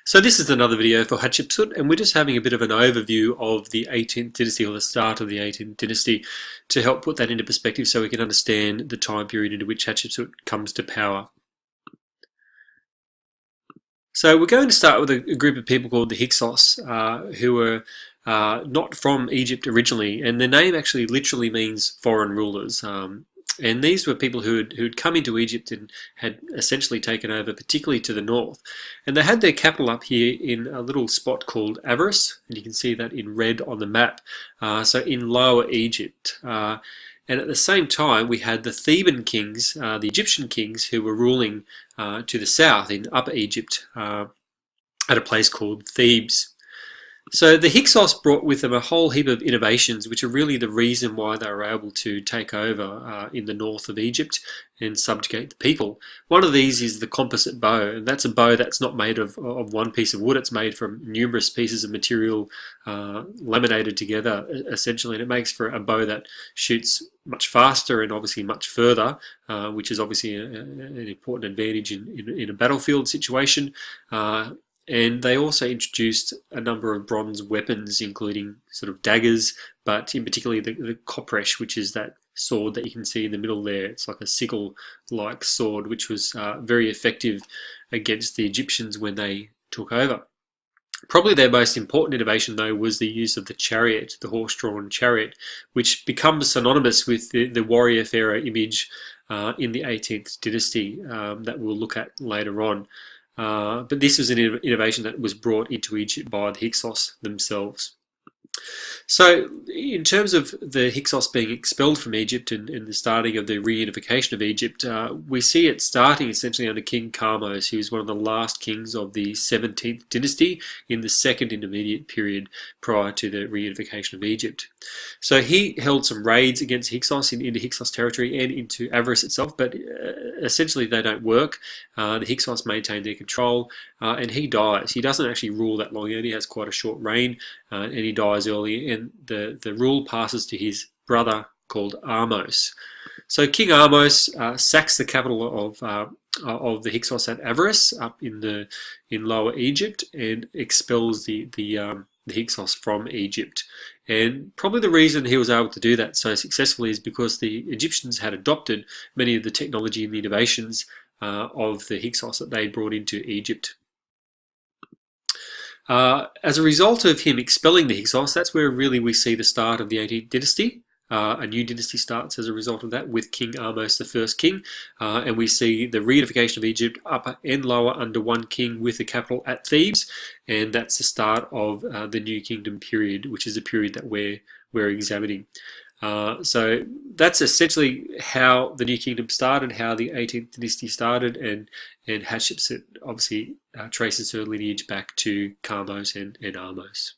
So this is another video for Hatshepsut, and we're just having a bit of an overview of the 18th dynasty, or the start of the 18th dynasty, to help put that into perspective so we can understand the time period into which Hatshepsut comes to power. So we're going to start with a group of people called the Hyksos, who were not from Egypt originally, and their name actually literally means foreign rulers. And these were people who'd come into Egypt and had essentially taken over, particularly to the north. And they had their capital up here in a little spot called Avaris, and you can see that in red on the map, so in Lower Egypt. And at the same time, we had the Theban kings, the Egyptian kings, who were ruling to the south in Upper Egypt at a place called Thebes. So the Hyksos brought with them a whole heap of innovations, which are really the reason why they were able to take over in the north of Egypt and subjugate the people. One of these is the composite bow, and that's a bow that's not made of one piece of wood. It's made from numerous pieces of material laminated together, essentially, and it makes for a bow that shoots much faster and obviously much further, which is obviously an important advantage in a battlefield situation. And they also introduced a number of bronze weapons, including sort of daggers, but in particular the kopresh, which is that sword that you can see in the middle there. It's like a sickle-like sword, which was very effective against the Egyptians when they took over. Probably their most important innovation, though, was the use of the chariot, the horse-drawn chariot, which becomes synonymous with the warrior pharaoh image in the 18th dynasty that we'll look at later on. But this was an innovation that was brought into Egypt by the Hyksos themselves. So in terms of the Hyksos being expelled from Egypt and the starting of the reunification of Egypt, we see it starting essentially under King Kamose, who was one of the last kings of the 17th dynasty in the second intermediate period prior to the reunification of Egypt. So he held some raids against Hyksos into Hyksos territory and into Avaris itself, but essentially they don't work. The Hyksos maintain their control, and he dies. He doesn't actually rule that long, he only has quite a short reign, and he dies early, and the rule passes to his brother called Ahmose. So King Ahmose sacks the capital of the Hyksos at Avaris up in Lower Egypt and expels the Hyksos from Egypt. And probably the reason he was able to do that so successfully is because the Egyptians had adopted many of the technology and the innovations of the Hyksos that they brought into Egypt. As a result of him expelling the Hyksos, that's where really we see the start of the 18th dynasty. A new dynasty starts as a result of that with King Ahmose, the first king, and we see the reunification of Egypt, upper and lower, under one king with the capital at Thebes, and that's the start of the New Kingdom period, which is the period that we're examining. So that's essentially how the New Kingdom started, how the 18th dynasty started, and Hatshepsut obviously traces her lineage back to Kamose and Ahmose.